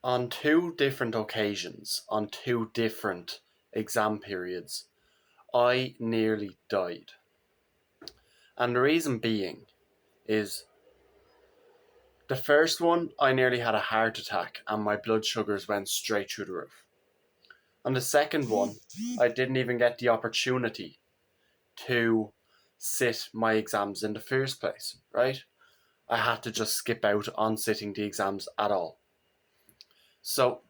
On two different occasions, on two different exam periods, I nearly died. And the reason being is the first one, I nearly had a heart attack and my blood sugars went straight through the roof. On the second one, I didn't even get the opportunity to sit my exams in the first place, right? I had to just skip out on sitting the exams at all. So,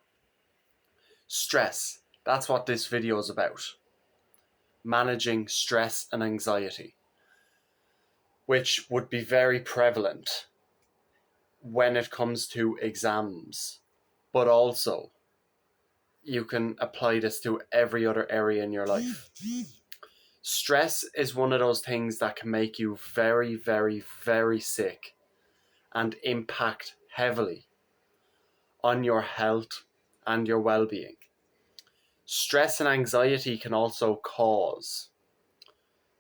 stress, that's what this video is about. Managing stress and anxiety, which would be very prevalent when it comes to exams, but also you can apply this to every other area in your life. Stress is one of those things that can make you very, very, very sick and impact heavily on your health and your well-being. Stress and anxiety can also cause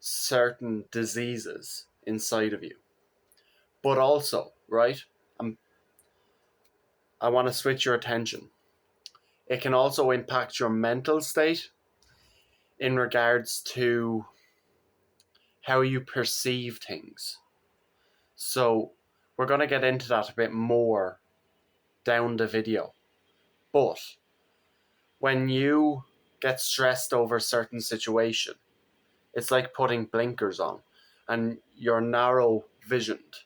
certain diseases inside of you. But also, right, I want to switch your attention. It can also impact your mental state in regards to how you perceive things. So we're going to get into that a bit more down the video. But when you get stressed over a certain situation, it's like putting blinkers on and you're narrow visioned.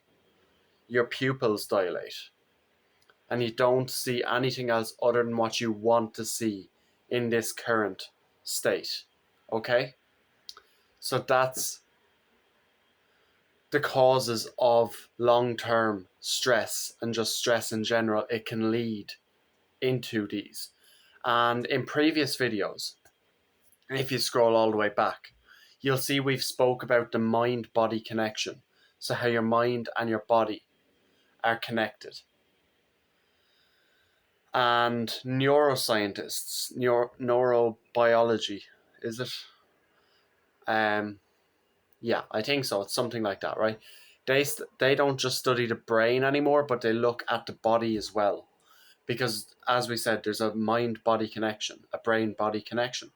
Your pupils dilate and you don't see anything else other than what you want to see in this current state. Okay? So that's the causes of long-term stress and just stress in general. It can lead into these. And in previous videos, if you scroll all the way back, you'll see we've spoke about the mind-body connection. So how your mind and your body are connected. And neuroscientists, neurobiology, is it? Yeah, I think so. It's something like that, right? They don't just study the brain anymore, but they look at the body as well. Because, as we said, there's a mind-body connection, a brain-body connection.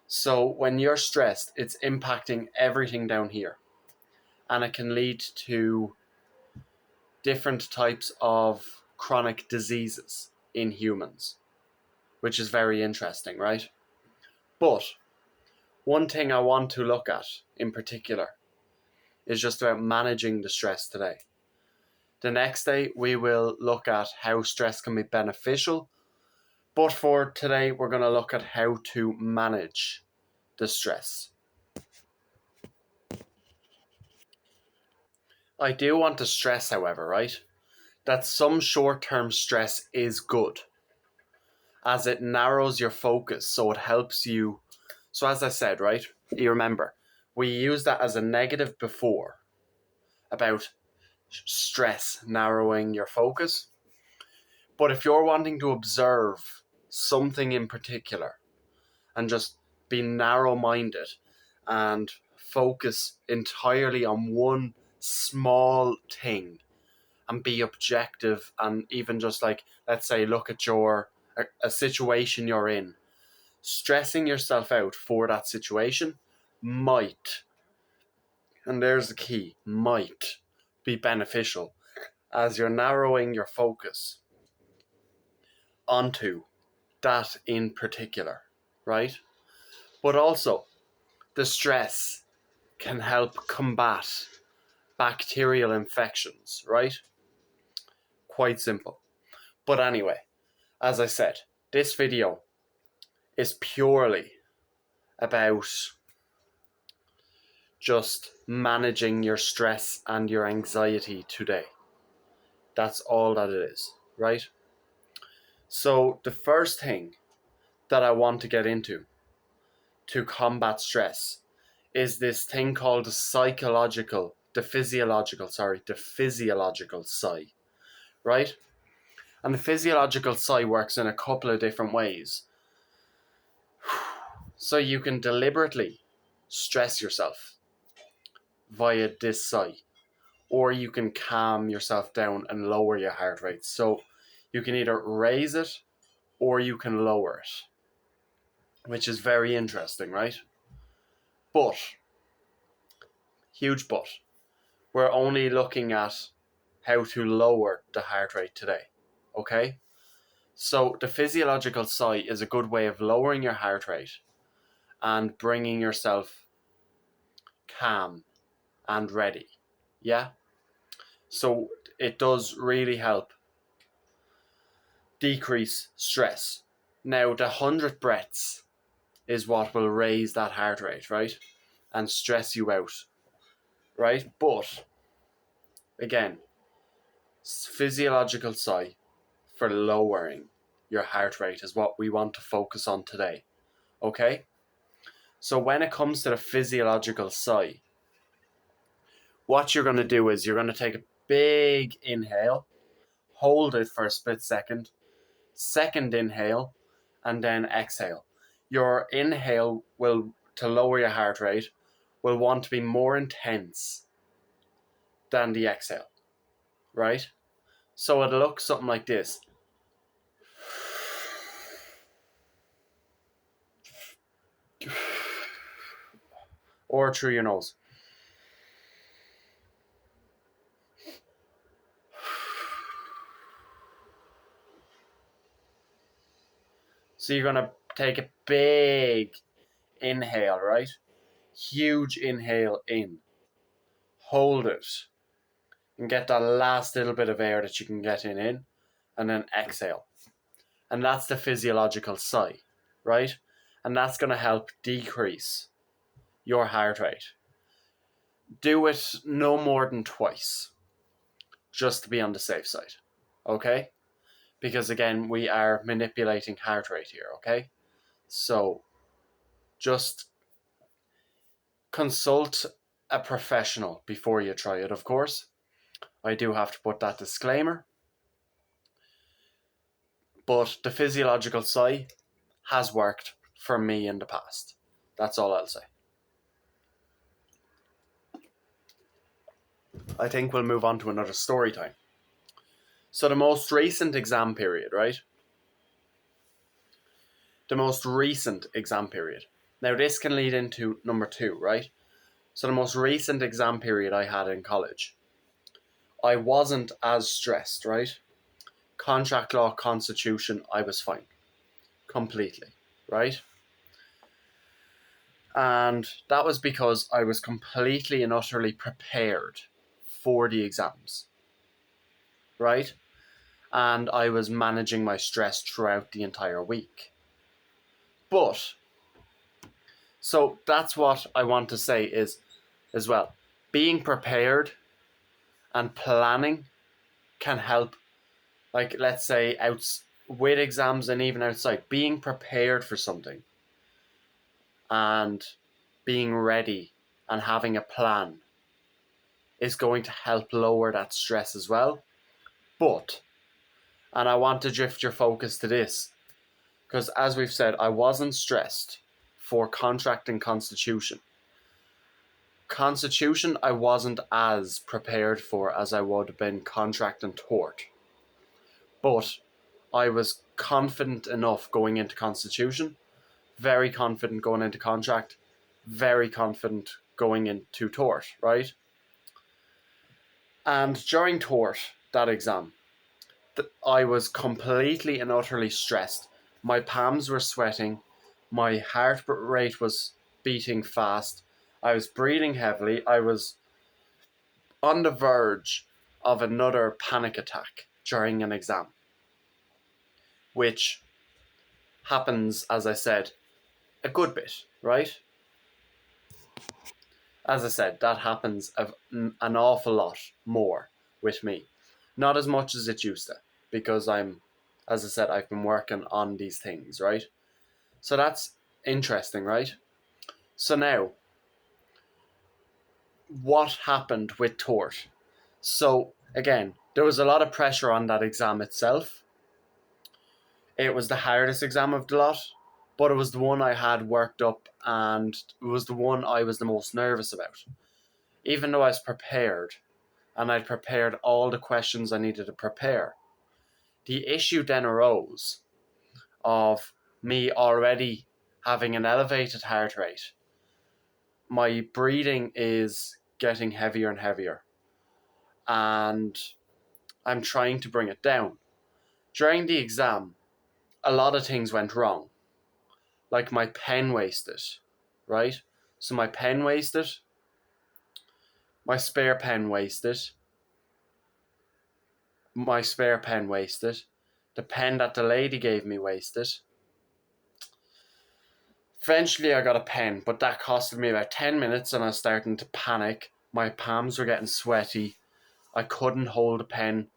So when you're stressed, it's impacting everything down here. And it can lead to different types of chronic diseases in humans, which is very interesting, right? But one thing I want to look at in particular is just about managing the stress today. The next day, we will look at how stress can be beneficial. But for today, we're going to look at how to manage the stress. I do want to stress, however, right, that some short-term stress is good, as it narrows your focus, so it helps you. So as I said, right, you remember, we used that as a negative before, about stress narrowing your focus. But if you're wanting to observe something in particular and just be narrow-minded and focus entirely on one small thing and be objective, and even just like, let's say, look at a situation you're in, stressing yourself out for that situation might, and there's the key, might be beneficial as you're narrowing your focus onto that in particular, right? But also, the stress can help combat bacterial infections, right? Quite simple. But anyway, as I said, this video is purely about just managing your stress and your anxiety today. That's all that it is, right? So the first thing that I want to get into to combat stress is this thing called the physiological sigh, right? And the physiological sigh works in a couple of different ways. So you can deliberately stress yourself via this sigh, or you can calm yourself down and lower your heart rate. So You can either raise it or you can lower it, which is very interesting, right? But, huge but, we're only looking at how to lower the heart rate today, okay? So the physiological sigh is a good way of lowering your heart rate and bringing yourself calm and ready, yeah? So it does really help decrease stress. Now, the 100 breaths is what will raise that heart rate, right? And stress you out, right? But, again, physiological sigh for lowering your heart rate is what we want to focus on today, okay? So when it comes to the physiological sigh, what you're going to do is you're going to take a big inhale, hold it for a split second, second inhale, and then exhale. Your inhale will, to lower your heart rate, will want to be more intense than the exhale, right? So it'll look something like this. Or through your nose. So you're going to take a big inhale, right? Huge inhale in. Hold it. And get that last little bit of air that you can get in. And then exhale. And that's the physiological sigh, right? And that's going to help decrease your heart rate. Do it no more than twice, just to be on the safe side, okay? Because again, we are manipulating heart rate here, okay? So just consult a professional before you try it, of course. I do have to put that disclaimer. But the physiological sigh has worked for me in the past. That's all I'll say. I think we'll move on to another story time. So the most recent exam period, right? The most recent exam period. Now this can lead into number 2, right? So the most recent exam period I had in college, I wasn't as stressed, right? Contract law, constitution, I was fine. Completely, right? And that was because I was completely and utterly prepared for the exams, right? And I was managing my stress throughout the entire week. But, so that's what I want to say is, as well, being prepared and planning can help, like, let's say, with exams and even outside, being prepared for something and being ready and having a plan is going to help lower that stress as well. But, and I want to drift your focus to this, because as we've said, I wasn't stressed for contract and constitution. Constitution, I wasn't as prepared for as I would have been contract and tort. But I was confident enough going into constitution, very confident going into contract, very confident going into tort, right? And during tort, that exam, I was completely and utterly stressed. My palms were sweating. My heart rate was beating fast. I was breathing heavily. I was on the verge of another panic attack during an exam, which happens, as I said, a good bit, right? As I said, that happens an awful lot more with me. Not as much as it used to, because as I said, I've been working on these things, right? So that's interesting, right? So now, what happened with tort? So again, there was a lot of pressure on that exam itself. It was the hardest exam of the lot, but it was the one I had worked up and it was the one I was the most nervous about. Even though I was prepared and I'd prepared all the questions I needed to prepare, the issue then arose of me already having an elevated heart rate. My breathing is getting heavier and heavier, and I'm trying to bring it down. During the exam, a lot of things went wrong. Like my pen wasted, right? So my pen wasted, my spare pen wasted, my spare pen wasted, the pen that the lady gave me wasted. Eventually I got a pen, but that costed me about 10 minutes and I was starting to panic. My palms were getting sweaty. I couldn't hold a pen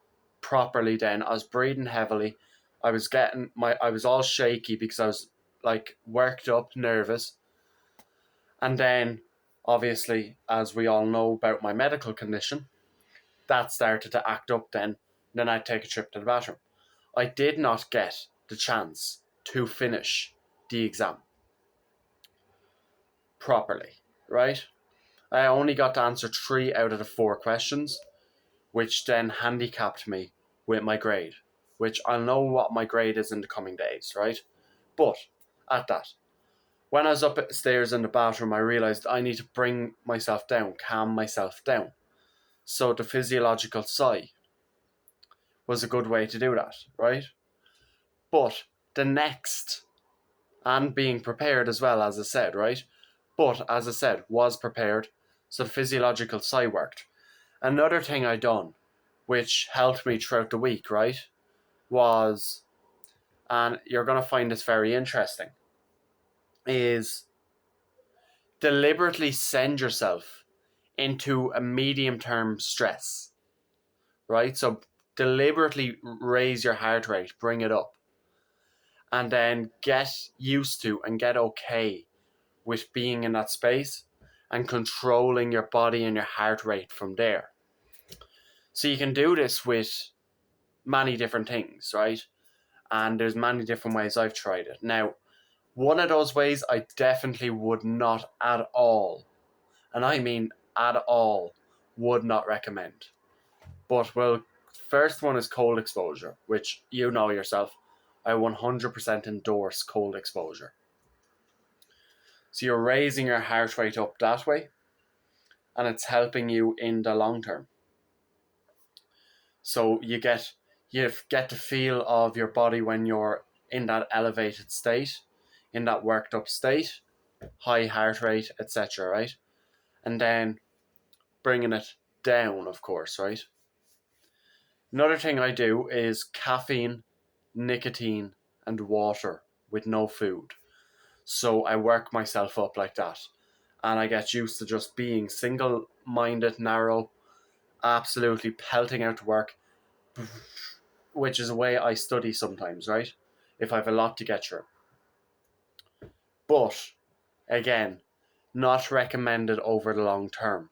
properly then. I was breathing heavily. I was all shaky because I was like worked up, nervous. And then, obviously, as we all know about my medical condition, that started to act up then. Then I'd take a trip to the bathroom. I did not get the chance to finish the exam properly, right? I only got to answer 3 out of the 4 questions, which then handicapped me with my grade, which I'll know what my grade is in the coming days, right? But at that, when I was upstairs in the bathroom, I realised I need to bring myself down, calm myself down. So the physiological sigh was a good way to do that, right? But the next, and being prepared as well, as I said, right? But as I said, was prepared, so the physiological sigh worked. Another thing I done, which helped me throughout the week, right, was, and you're going to find this very interesting, is deliberately send yourself into a medium-term stress, right? So deliberately raise your heart rate, bring it up, and then get used to and get okay with being in that space and controlling your body and your heart rate from there. So you can do this with many different things, right? And there's many different ways I've tried it. Now, one of those ways I definitely would not at all, and I mean at all, would not recommend. But, well, first one is cold exposure, which you know yourself. I 100% endorse cold exposure. So you're raising your heart rate up that way, and it's helping you in the long term. So you get the feel of your body when you're in that elevated state, in that worked up state, high heart rate, etc., right? And then bringing it down, of course, right? Another thing I do is caffeine, nicotine, and water with no food. So I work myself up like that. And I get used to just being single-minded, narrow, absolutely pelting out to work, which is a way I study sometimes, right? If I have a lot to get through. But, again, not recommended over the long term.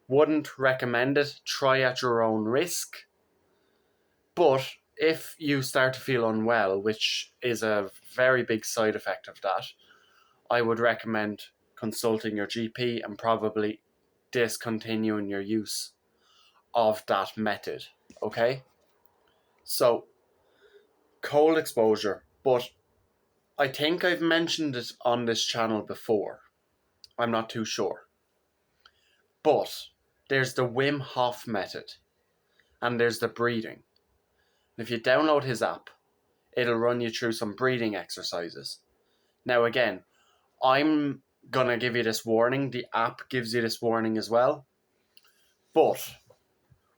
Wouldn't recommend it. Try at your own risk. But if you start to feel unwell, which is a very big side effect of that, I would recommend consulting your GP and probably discontinuing your use of that method. Okay? So, cold exposure. But I think I've mentioned it on this channel before. I'm not too sure. But there's the Wim Hof method and there's the breathing. If you download his app, it'll run you through some breathing exercises. Now again, I'm going to give you this warning. The app gives you this warning as well. But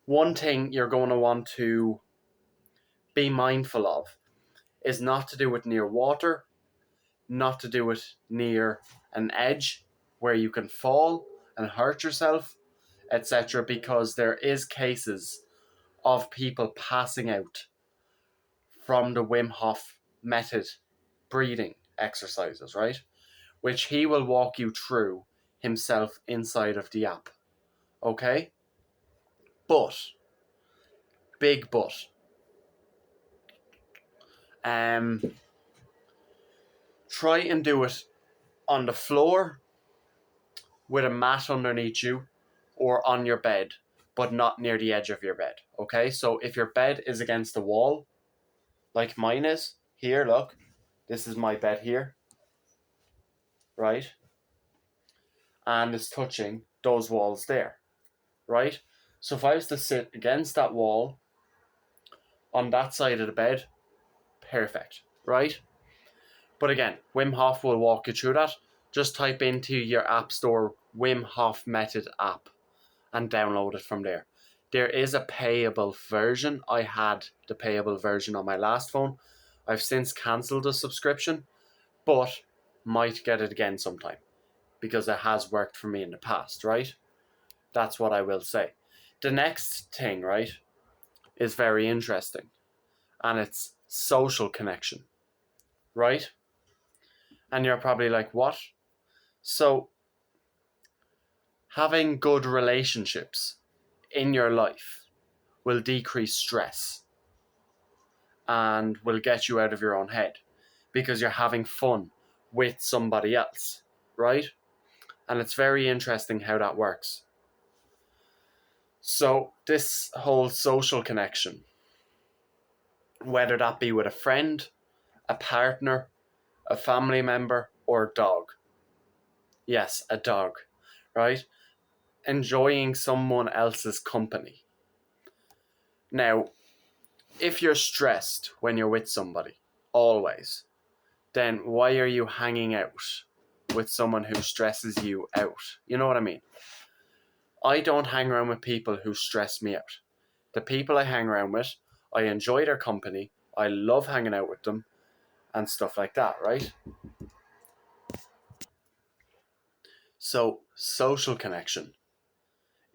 one thing you're going to want to be mindful of is not to do it near water, not to do it near an edge where you can fall and hurt yourself, etc., because there is cases of people passing out from the Wim Hof method breathing exercises, right? Which he will walk you through himself inside of the app. Okay? But, big but, try and do it on the floor with a mat underneath you or on your bed. but not near the edge of your bed. Okay, so if your bed is against the wall, like mine is, here, look, this is my bed here, right? And it's touching those walls there, right? So if I was to sit against that wall on that side of the bed, perfect, right? But again, Wim Hof will walk you through that. Just type into your app store Wim Hof Method app and download it from there. There is a payable version. I had the payable version on my last phone. I've since cancelled the subscription, but might get it again sometime because it has worked for me in the past, right? That's what I will say. The next thing, right, is very interesting, and it's social connection, right? And you're probably like, what? So, having good relationships in your life will decrease stress and will get you out of your own head because you're having fun with somebody else, right? And it's very interesting how that works. So, this whole social connection, whether that be with a friend, a partner, a family member, or a dog. Yes, a dog, right? Enjoying someone else's company. Now, if you're stressed when you're with somebody, always, then why are you hanging out with someone who stresses you out? You know what I mean? I don't hang around with people who stress me out. The people I hang around with, I enjoy their company, I love hanging out with them, and stuff like that, right? So, social connection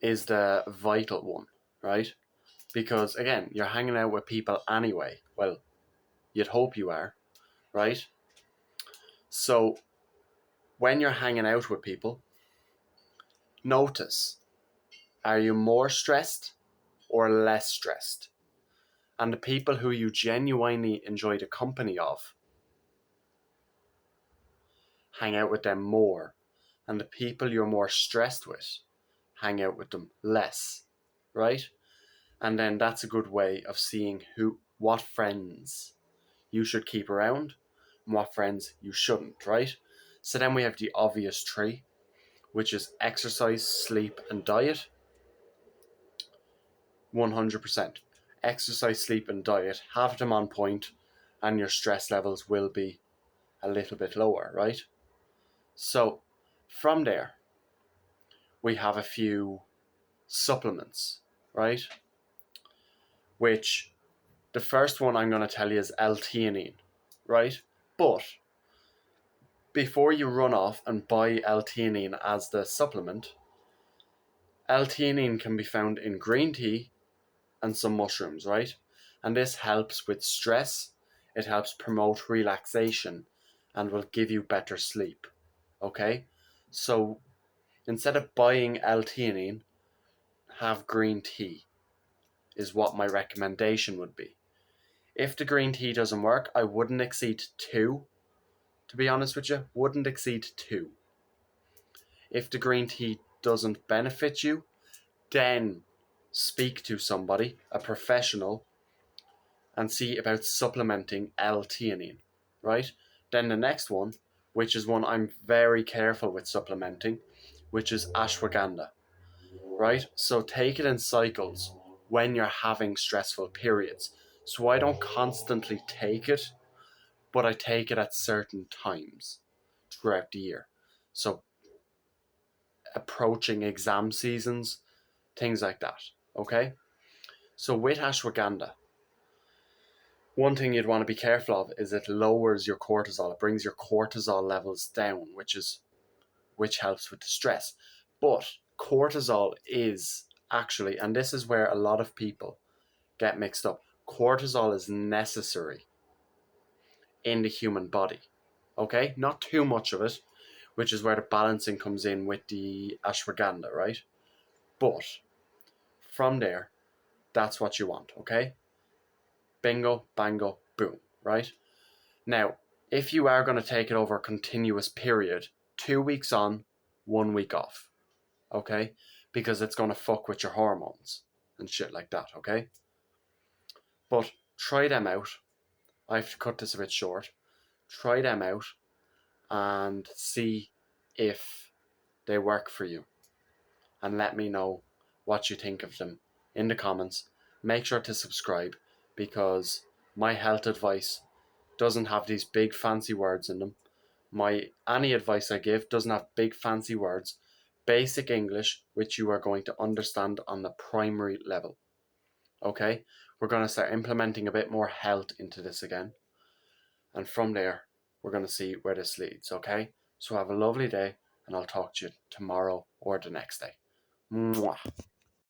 is the vital one, right? Because again, you're hanging out with people anyway. Well, you'd hope you are, right? So, when you're hanging out with people, notice, are you more stressed or less stressed? And the people who you genuinely enjoy the company of, hang out with them more. And the people you're more stressed with, hang out with them less, right? And then that's a good way of seeing what friends you should keep around and what friends you shouldn't, right? So then we have the obvious three, which is exercise, sleep, and diet. 100%. Exercise, sleep, and diet, have them on point, and your stress levels will be a little bit lower, right? So from there, we have a few supplements, right? Which the first one I'm going to tell you is L-theanine, right? But before you run off and buy L-theanine as the supplement, L-theanine can be found in green tea and some mushrooms, right? And this helps with stress, it helps promote relaxation, and will give you better sleep, okay? So instead of buying L-theanine, have green tea, is what my recommendation would be. If the green tea doesn't work, I wouldn't exceed 2, to be honest with you, wouldn't exceed 2. If the green tea doesn't benefit you, then speak to somebody, a professional, and see about supplementing L-theanine, right? Then the next one, which is one I'm very careful with supplementing, which is ashwagandha, right? So take it in cycles when you're having stressful periods. So I don't constantly take it, but I take it at certain times throughout the year. So approaching exam seasons, things like that, okay? So with ashwagandha, one thing you'd want to be careful of is it lowers your cortisol. It brings your cortisol levels down, which helps with the stress. But cortisol is actually, and this is where a lot of people get mixed up, cortisol is necessary in the human body. Okay? Not too much of it, which is where the balancing comes in with the ashwagandha, right? But from there, that's what you want, okay? Bingo, bango, boom, right? Now, if you are going to take it over a continuous period, 2 weeks on, 1 week off, okay? because it's going to fuck with your hormones and shit like that, okay? But try them out. I have to cut this a bit short. Try them out and see if they work for you. And let me know what you think of them in the comments. Make sure to subscribe, because my health advice doesn't have these big fancy words in them. Any advice I give doesn't have big fancy words. Basic English, which you are going to understand on the primary level. Okay? We're going to start implementing a bit more health into this again. And from there, we're going to see where this leads, okay? So have a lovely day, and I'll talk to you tomorrow or the next day. Mwah.